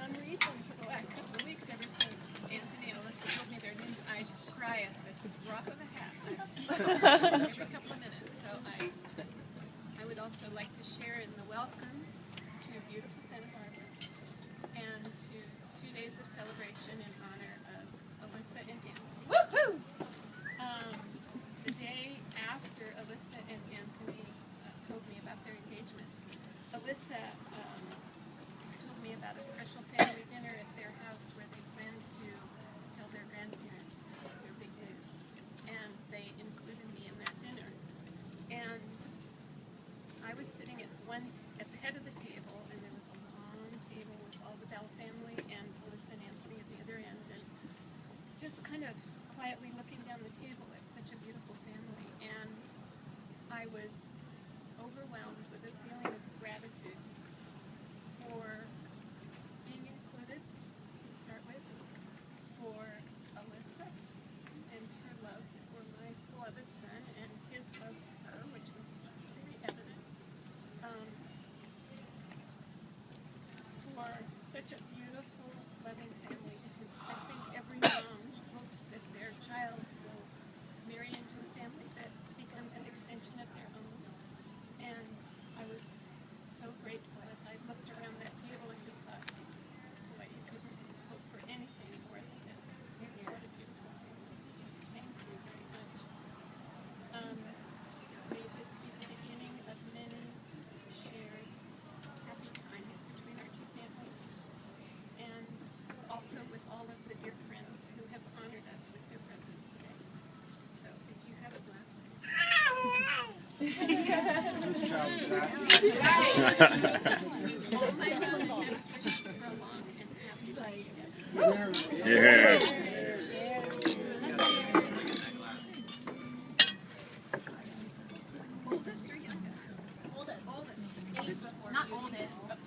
some reason for the last couple of weeks, ever since Anthony and Alyssa told me their names, I cry at the drop of a hat every couple of minutes. So I would also like to share in the welcome to beautiful Santa Barbara and to 2 days of celebration in honor of Alyssa and Anthony. Woohoo! The day after Alyssa and Anthony told me about their engagement, Alyssa told me about a special family dinner at their house where they planned to tell their grandparents their big news, and they included me in that dinner. And I was sitting at the head of the table, and there was a long table with all the Bell family and Alyssa and Anthony at the other end, and just kind of quietly looking down the table at such a beautiful family, and I was overwhelmed with a feeling of gratitude for being included, to start with, for Alyssa and her love for my beloved son and his love for her, which was very evident, for such a beautiful, loving family, because I think every mom hopes that their child will marry into a family that becomes an extension of their own. And I was so grateful as I looked around that table and just thought, boy, you couldn't hope for anything more than this. What a beautiful family. Thank you very much. May this be the beginning of many shared happy times between our two families, and also with all of the dear friends who have honored us with their presence today. So if you have a blessing. Whose child is that? All my love and best wishes for a long and happy life. Oldest or youngest? Oldest. Oldest. Not oldest, but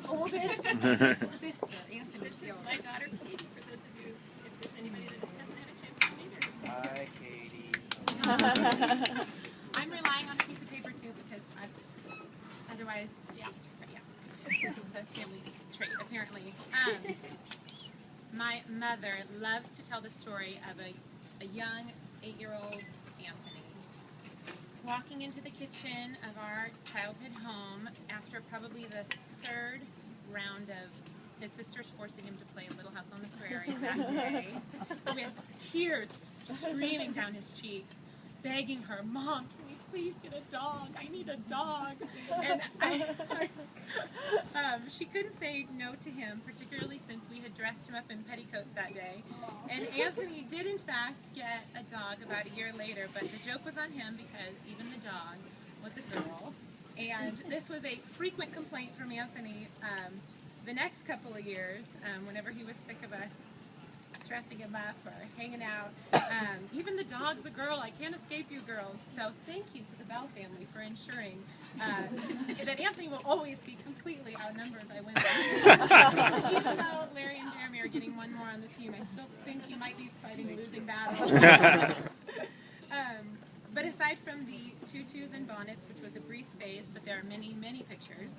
oldest. Sister. This is my daughter, Katie, for those of you, if there's anybody that hasn't had a chance to meet her. Hi, Katie. I'm relying on a piece of paper too because otherwise, yeah. It's a family trait apparently. My mother loves to tell the story of a young 8-year-old Anthony walking into the kitchen of our childhood home after probably the 3rd round of his sisters forcing him to play Little House on the Prairie that day, with tears streaming down his cheeks, begging her, "Mom, can we please get a dog? I need a dog." And she couldn't say no to him, particularly since we had dressed him up in petticoats that day. And Anthony did, in fact, get a dog about a year later, but the joke was on him because even the dog was a girl. And this was a frequent complaint from Anthony the next couple of years, whenever he was sick of us dressing him up or hanging out. Even the dog's a girl. I can't escape you girls. So thank you to the Bell family for ensuring that Anthony will always be completely outnumbered by women. Even though Larry and Jeremy are getting one more on the team, I still think he might be fighting a losing battle. But aside from the tutus and bonnets, which was a brief phase, but there are many, many pictures,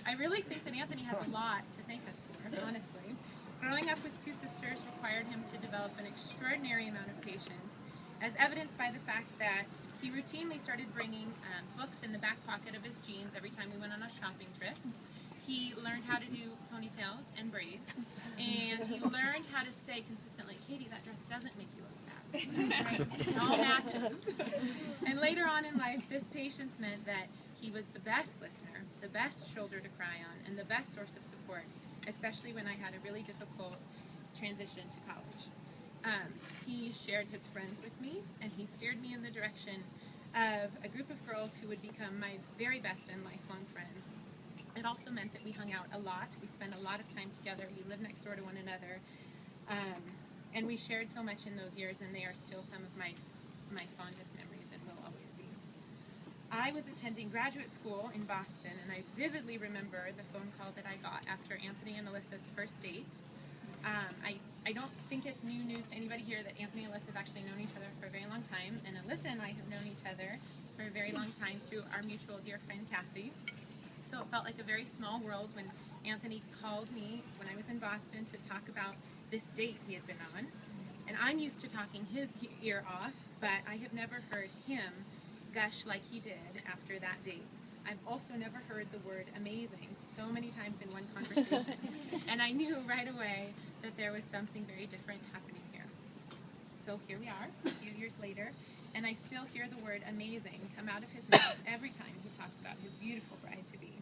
I really think that Anthony has a lot to thank us for, honestly. Growing up with two sisters required him to develop an extraordinary amount of patience, as evidenced by the fact that he routinely started bringing books in the back pocket of his jeans every time we went on a shopping trip. He learned how to do ponytails and braids, and he learned how to say consistently, "Katie, that dress doesn't make you look fat." Right? It all matches. And later on in life, this patience meant that he was the best listener, the best shoulder to cry on, and the best source of support, especially when I had a really difficult transition to college. He shared his friends with me, and he steered me in the direction of a group of girls who would become my very best and lifelong friends. It also meant that we hung out a lot. We spent a lot of time together. We lived next door to one another. And we shared so much in those years, and they are still some of my fondest memories and will always be. I was attending graduate school in Boston, and I vividly remember the phone call that I got after Anthony and Alyssa's first date. I don't think it's new news to anybody here that Anthony and Alyssa have actually known each other for a very long time, and Alyssa and I have known each other for a very long time through our mutual dear friend Cassie. So it felt like a very small world when Anthony called me when I was in Boston to talk about this date he had been on. And I'm used to talking his ear off, but I have never heard him gush like he did after that date. I've also never heard the word amazing so many times in one conversation. And I knew right away that there was something very different happening here. So here we are, a few years later, and I still hear the word amazing come out of his mouth every time he talks about his beautiful bride-to-be.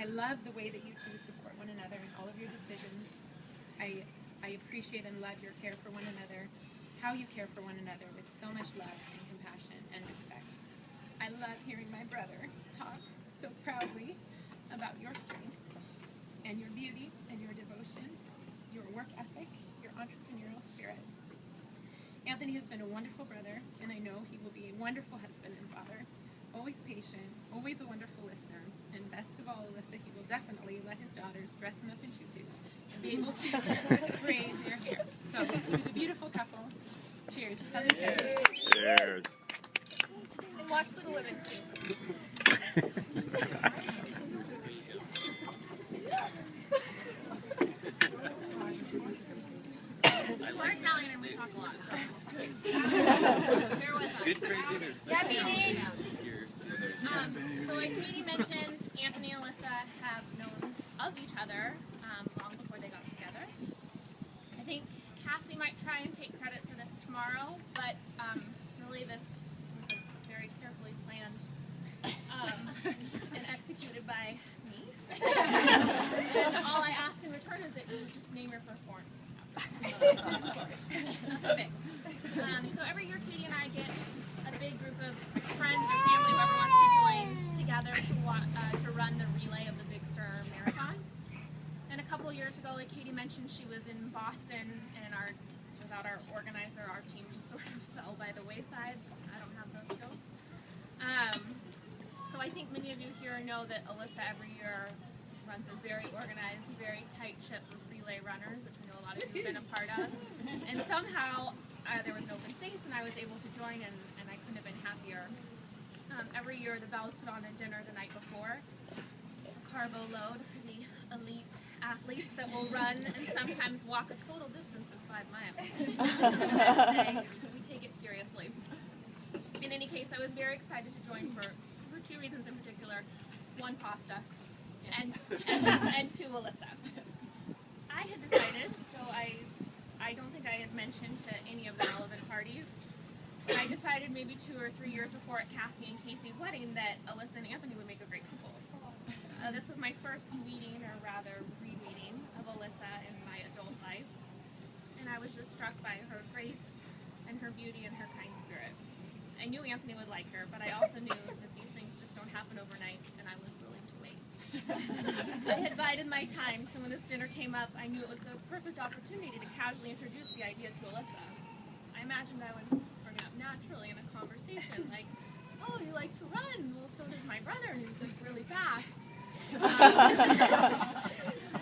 I love the way that you two support one another in all of your decisions. I appreciate and love your care for one another, how you care for one another with so much love and compassion and respect. I love hearing my brother talk so proudly about your strength and your beauty and your devotion, your work ethic, your entrepreneurial spirit. Anthony has been a wonderful brother, and I know he will be a wonderful husband and father, always patient, always a wonderful listener, and best of all, Alyssa, he will definitely let his daughters dress him up in tutus and be able to braid their hair. So, to the beautiful couple, cheers. Cheers. And watch Little Women. We're Italian and we talk a lot. So. That's good. Bear with us. Good crazy. There's Yeah, baby. So like Katie mentioned, Anthony and Alyssa have known of each other long before they got together. I think Cassie might try and take credit for this tomorrow, but really this was a very carefully planned and executed by me. And all I ask in return is that you just name your firstborn. Okay. So every year Katie and I get a big group of friends or family, whoever wants to join together to run the relay of the Big Sur Marathon. And a couple years ago, like Katie mentioned, she was in Boston, and without our organizer, our team just sort of fell by the wayside. I don't have those skills. So I think many of you here know that Alyssa every year runs a very organized, very tight ship of relay runners, which I know a lot of you have been a part of. And somehow there was an open space, and I was able to join, and I couldn't have been happier. Every year, the Bells put on a dinner the night before, a carbo load for the elite athletes that will run and sometimes walk a total distance of 5 miles. The next day, we take it seriously. In any case, I was very excited to join for 2 reasons in particular. 1, pasta, and 2, Alyssa. I had decided, so I don't think I had mentioned to any of the relevant parties, but I decided maybe 2 or 3 years before at Cassie and Casey's wedding that Alyssa and Anthony would make a great couple. This was my first meeting, or rather re-meeting, of Alyssa in my adult life, and I was just struck by her grace and her beauty and her kind spirit. I knew Anthony would like her, but I also knew that these things just don't happen overnight, and I was willing to wait. I had bided my time, so when this dinner came up, I knew it was the perfect opportunity to casually introduce the idea to Alyssa. I imagined I would bring it up naturally in a conversation, like, oh, you like to run? Well, so does my brother, and he's just really fast. I'm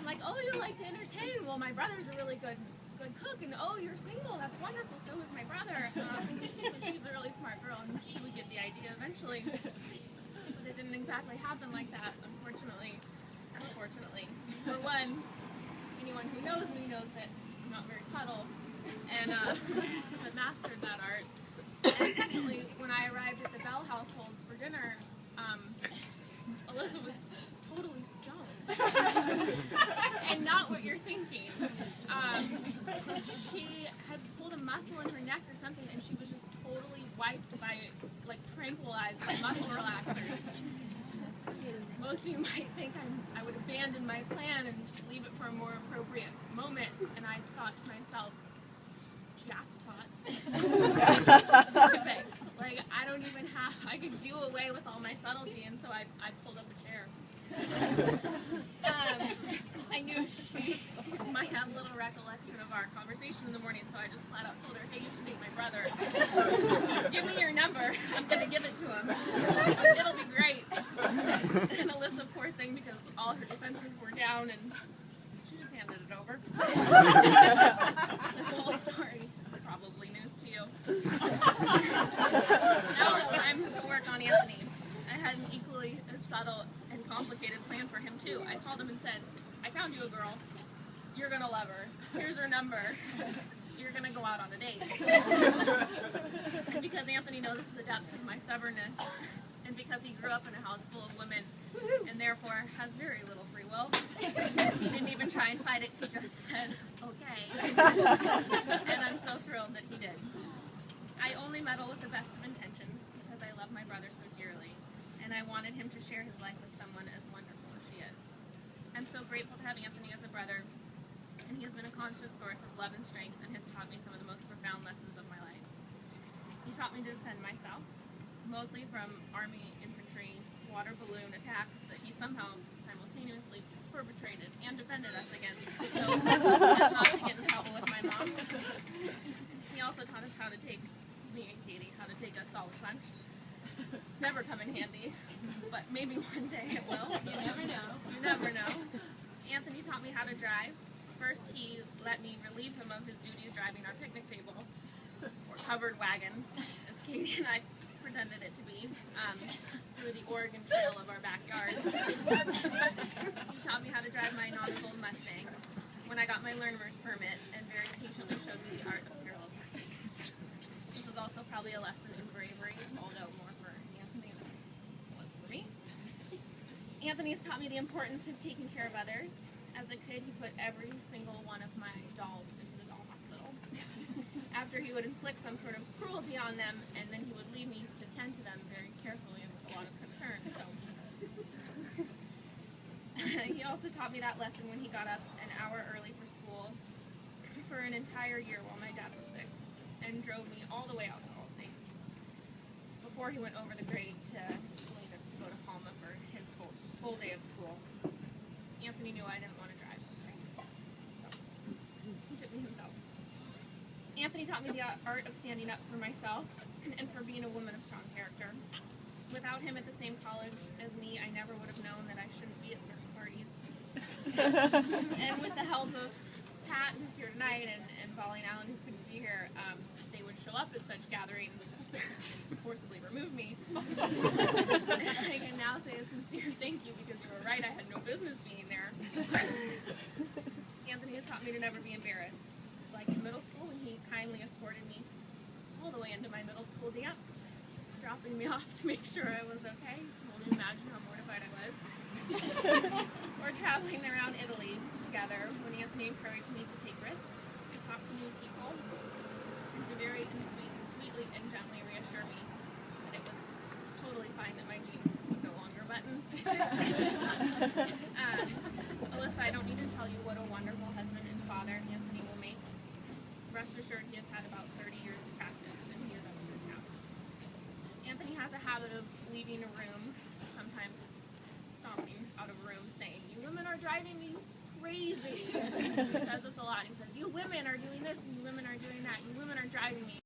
like, oh, you like to entertain? Well, my brother's a really good cook, and oh, you're single, that's wonderful, so is my brother. So she's a really smart girl, and she would get the idea eventually. But it didn't exactly happen like that, unfortunately. For one, anyone who knows me knows that I'm not very subtle, and I've mastered that art. And secondly, when I arrived at the Bell household for dinner, Alyssa was totally stoned. And not what you're thinking. She had pulled a muscle in her neck or something, and she was just totally wiped by, like, tranquilized by muscle relaxers. Most of you might think I would abandon my plan and just leave it for a more appropriate moment, and I thought to myself, jackpot. Perfect. Like, I could do away with all my subtlety, and so I pulled up a chair. I knew she might have little recollection of our conversation in the morning, so I just flat out told her, hey, you should meet my brother. Give me your number. I'm going to give it to him. It'll be great. And Alyssa, poor thing, because all her defenses were down, and she just handed it over. This whole story is probably news to you. Now it's time to work on Anthony. I had an equally as subtle and complicated plan for him, too. I called him and said, I found you a girl. You're gonna love her. Here's her number. You're gonna go out on a date. And because Anthony knows the depth of my stubbornness, and because he grew up in a house full of women, and therefore has very little free will, he didn't even try and fight it. He just said, okay. And I'm so thrilled that he did. I only meddle with the best of intentions because I love my brother so dearly, and I wanted him to share his life with someone as wonderful as she is. I'm so grateful to have Anthony as a brother, and he has been a constant source of love and strength and has taught me some of the most profound lessons of my life. He taught me to defend myself, mostly from Army infantry water balloon attacks that he somehow simultaneously perpetrated and defended us against, so as not to get in trouble with my mom. He also taught us how to take, me and Katie, how to take a solid punch. It's never come in handy, but maybe one day it will. You never know. You never know. Anthony taught me how to drive. First, he let me relieve him of his duties driving our picnic table, or covered wagon, as Katie and I pretended it to be, through the Oregon Trail of our backyard. He taught me how to drive my non-old Mustang when I got my learner's permit, and very patiently showed me the art of parallel parking. This was also probably a lesson in bravery, although more for Anthony than it was for me. Anthony has taught me the importance of taking care of others. As a kid, he put every single one of my dolls into the doll hospital. After he would inflict some sort of cruelty on them, and then he would leave me to tend to them very carefully and with a lot of concern. So he also taught me that lesson when he got up an hour early for school for an entire year while my dad was sick, and drove me all the way out to All Saints before he went over the grade to Salinas to go to Palma for his full day of school. Anthony knew I didn't want to drive, so he took me himself. Anthony taught me the art of standing up for myself and for being a woman of strong character. Without him at the same college as me, I never would have known that I shouldn't be at certain parties. And with the help of Pat, who's here tonight, and Bolly and Alan, who couldn't be here, they would show up at such gatherings, forcibly remove me. I can now say a sincere thank you, because you were right, I had no business being there. Anthony has taught me to never be embarrassed. Like in middle school, when he kindly escorted me all the way into my middle school dance, just dropping me off to make sure I was okay. You won't imagine how mortified I was. Or traveling around Italy together, when Anthony encouraged me to take risks, to talk to new people, and to very sweetly and gently reassure me that it was totally fine that my jeans would no longer button. Alyssa, I don't need to tell you what a wonderful husband and father Anthony will make. Rest assured, he has had about 30 years of practice, and he is up to the task. Anthony has a habit of leaving a room, sometimes stomping out of a room, saying, "You women are driving me crazy." He says this a lot. He says, "You women are doing this, and you women are doing that. You women are driving me